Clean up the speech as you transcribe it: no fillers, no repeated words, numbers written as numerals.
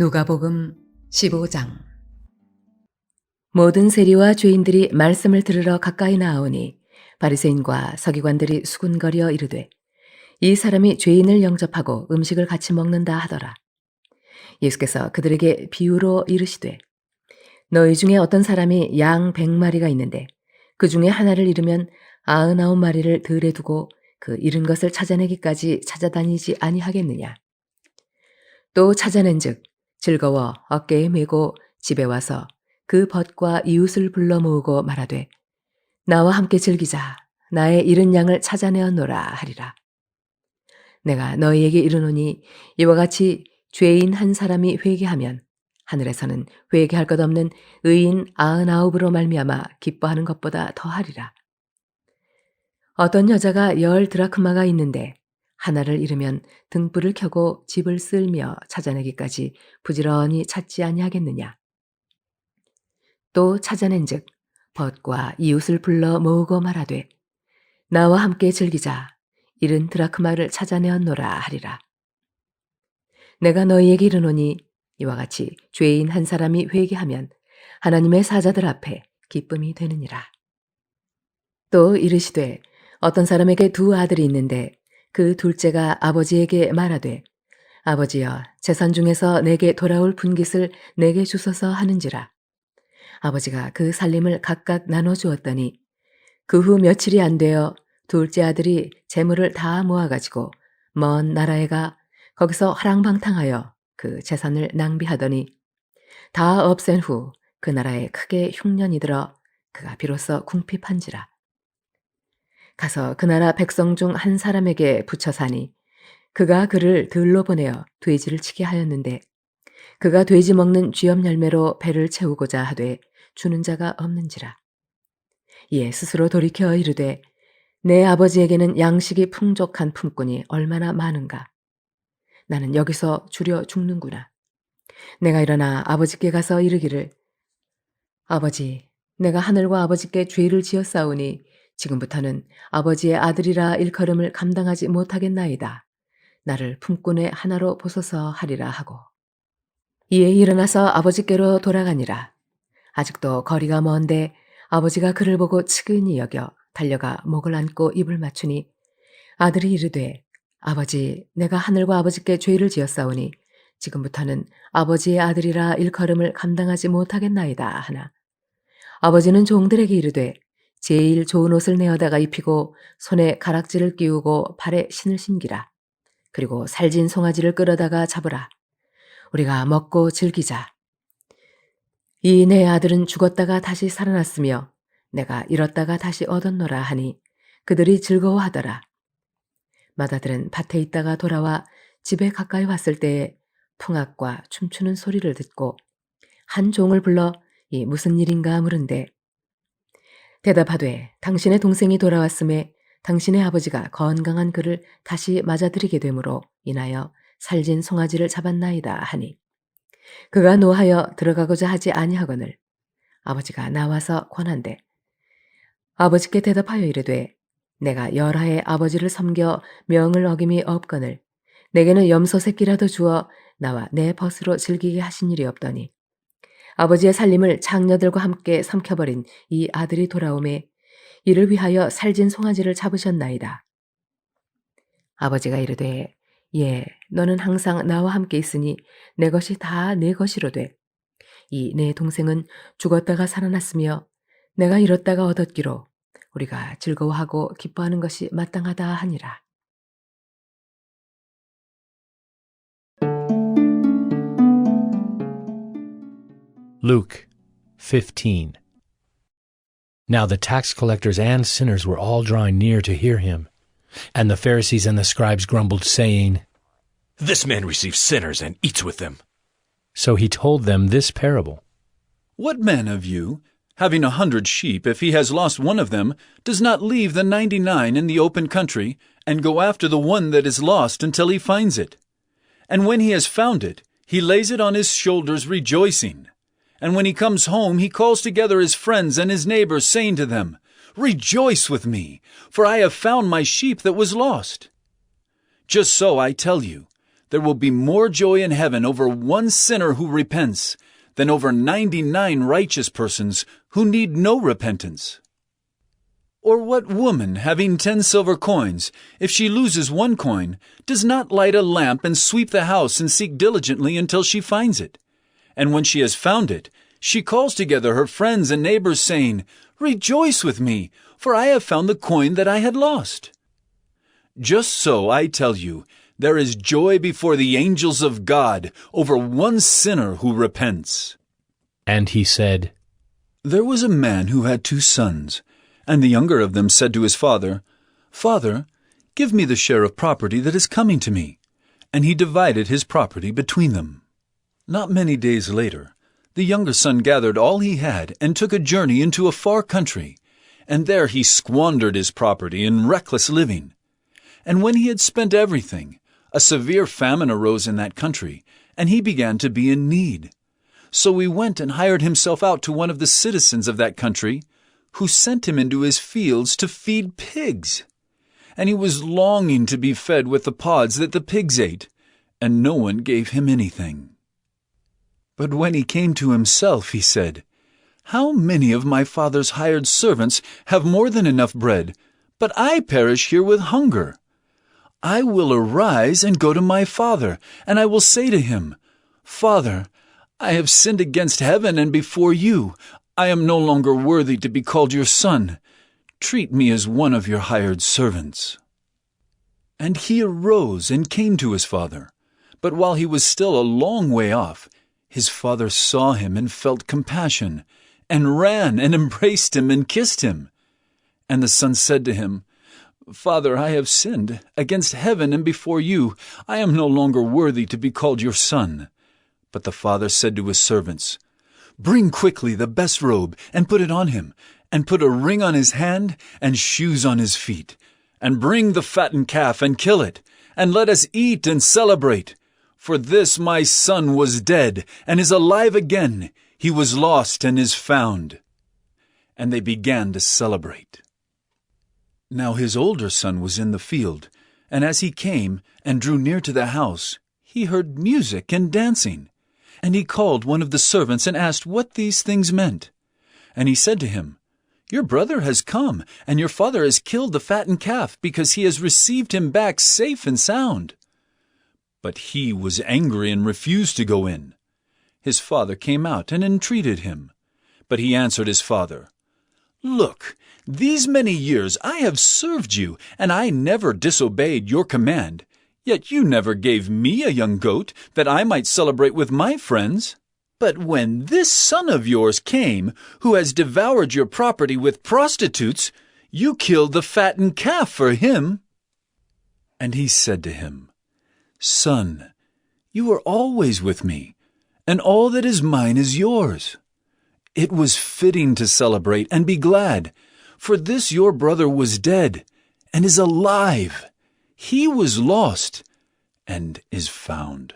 누가복음 15장. 모든 세리와 죄인들이 말씀을 들으러 가까이 나아오니 바리새인과 서기관들이 수군거려 이르되 이 사람이 죄인을 영접하고 음식을 같이 먹는다 하더라. 예수께서 그들에게 비유로 이르시되 너희 중에 어떤 사람이 양 100마리가 있는데 그 중에 하나를 잃으면 99마리를 들에 두고 그 잃은 것을 찾아내기까지 찾아다니지 아니하겠느냐. 또 찾아낸즉 즐거워 어깨에 메고 집에 와서 그 벗과 이웃을 불러 모으고 말하되 나와 함께 즐기자. 나의 잃은 양을 찾아내었노라 하리라. 내가 너희에게 이르노니 이와 같이 죄인 한 사람이 회개하면 하늘에서는 회개할 것 없는 의인 99으로 말미암아 기뻐하는 것보다 더하리라. 어떤 여자가 10드라크마가 있는데 하나를 잃으면 등불을 켜고 집을 쓸며 찾아내기까지 부지런히 찾지 아니하겠느냐. 또 찾아낸즉 벗과 이웃을 불러 모으고 말하되 나와 함께 즐기자. 잃은 드라크마를 찾아내었노라 하리라. 내가 너희에게 이르노니 이와 같이 죄인 한 사람이 회개하면 하나님의 사자들 앞에 기쁨이 되느니라. 또 이르시되 어떤 사람에게 2 아들이 있는데 그 둘째가 아버지에게 말하되 아버지여 재산 중에서 내게 돌아올 분깃을 내게 주소서 하는지라. 아버지가 그 살림을 각각 나눠주었더니 그 후 며칠이 안 되어 둘째 아들이 재물을 다 모아가지고 먼 나라에 가 거기서 화랑방탕하여 그 재산을 낭비하더니 다 없앤 후 그 나라에 크게 흉년이 들어 그가 비로소 궁핍한지라. 가서 그 나라 백성 중 한 사람에게 붙여 사니 그가 그를 들로 보내어 돼지를 치게 하였는데 그가 돼지 먹는 쥐염 열매로 배를 채우고자 하되 주는 자가 없는지라. 이에 스스로 돌이켜 이르되 내 아버지에게는 양식이 풍족한 품꾼이 얼마나 많은가. 나는 여기서 주려 죽는구나. 내가 일어나 아버지께 가서 이르기를 아버지, 내가 하늘과 아버지께 죄를 지었사오니 지금부터는 아버지의 아들이라 일컬음을 감당하지 못하겠나이다. 나를 품꾼의 하나로 보소서 하리라 하고 이에 일어나서 아버지께로 돌아가니라. 아직도 거리가 먼데 아버지가 그를 보고 측은히 여겨 달려가 목을 안고 입을 맞추니 아들이 이르되 아버지, 내가 하늘과 아버지께 죄를 지었사오니 지금부터는 아버지의 아들이라 일컬음을 감당하지 못하겠나이다 하나 아버지는 종들에게 이르되 제일 좋은 옷을 내어다가 입히고 손에 가락지를 끼우고 발에 신을 신기라. 그리고 살진 송아지를 끌어다가 잡으라. 우리가 먹고 즐기자. 이 내 아들은 죽었다가 다시 살아났으며 내가 잃었다가 다시 얻었노라 하니 그들이 즐거워하더라. 맏아들은 밭에 있다가 돌아와 집에 가까이 왔을 때에 풍악과 춤추는 소리를 듣고 한 종을 불러 이 무슨 일인가 물은데 대답하되 당신의 동생이 돌아왔음에 당신의 아버지가 건강한 그를 다시 맞아들이게 되므로 인하여 살진 송아지를 잡았나이다 하니 그가 노하여 들어가고자 하지 아니하거늘 아버지가 나와서 권한대 아버지께 대답하여 이르되 내가 열하에 아버지를 섬겨 명을 어김이 없거늘 내게는 염소 새끼라도 주어 나와 내 벗으로 즐기게 하신 일이 없더니 아버지의 살림을 장녀들과 함께 삼켜버린 이 아들이 돌아오매 이를 위하여 살진 송아지를 잡으셨나이다. 아버지가 이르되 예, 너는 항상 나와 함께 있으니 내 것이 다 내 것이로되 이 내 동생은 죽었다가 살아났으며 내가 잃었다가 얻었기로 우리가 즐거워하고 기뻐하는 것이 마땅하다 하니라. Luke 15. Now the tax collectors and sinners were all drawing near to hear him. And the Pharisees and the scribes grumbled, saying, This man receives sinners and eats with them. So he told them this parable. What man of you, having 100 sheep, if he has lost one of them, does not leave the 99 in the open country and go after the one that is lost until he finds it? And when he has found it, he lays it on his shoulders rejoicing. And when he comes home, he calls together his friends and his neighbors, saying to them, Rejoice with me, for I have found my sheep that was lost. Just so I tell you, There will be more joy in heaven over one sinner who repents than over 99 righteous persons who need no repentance. Or what woman, having 10 silver coins, if she loses one coin, does not light a lamp and sweep the house and seek diligently until she finds it? And when she has found it, she calls together her friends and neighbors, saying, Rejoice with me, for I have found the coin that I had lost. Just so, I tell you, there is joy before the angels of God over one sinner who repents. And he said, There was a man who had 2 sons. And the younger of them said to his father, Father, give me the share of property that is coming to me. And he divided his property between them. Not many days later, the younger son gathered all he had and took a journey into a far country. And there he squandered his property in reckless living. And when he had spent everything, a severe famine arose in that country, and he began to be in need. So he went and hired himself out to one of the citizens of that country, who sent him into his fields to feed pigs. And he was longing to be fed with the pods that the pigs ate, and no one gave him anything. But when he came to himself, he said, How many of my father's hired servants have more than enough bread, but I perish here with hunger? I will arise and go to my father, and I will say to him, Father, I have sinned against heaven and before you. I am no longer worthy to be called your son. Treat me as one of your hired servants. And he arose and came to his father. But while he was still a long way off, his father saw him and felt compassion, and ran and embraced him and kissed him. And the son said to him, Father, I have sinned against heaven and before you. I am no longer worthy to be called your son. But the father said to his servants, Bring quickly the best robe, and put it on him, and put a ring on his hand, and shoes on his feet. And bring the fattened calf, and kill it, and let us eat and celebrate. For this my son was dead, and is alive again. He was lost, and is found. And they began to celebrate. Now his older son was in the field, and as he came and drew near to the house, he heard music and dancing. And he called one of the servants and asked what these things meant. And he said to him, Your brother has come, and your father has killed the fattened calf, because he has received him back safe and sound. But he was angry and refused to go in. His father came out and entreated him. But he answered his father, Look, these many years I have served you, and I never disobeyed your command. Yet you never gave me a young goat, that I might celebrate with my friends. But when this son of yours came, who has devoured your property with prostitutes, you killed the fattened calf for him. And he said to him, Son, you are always with me, and all that is mine is yours. It was fitting to celebrate and be glad, for this your brother was dead, and is alive. He was lost, and is found.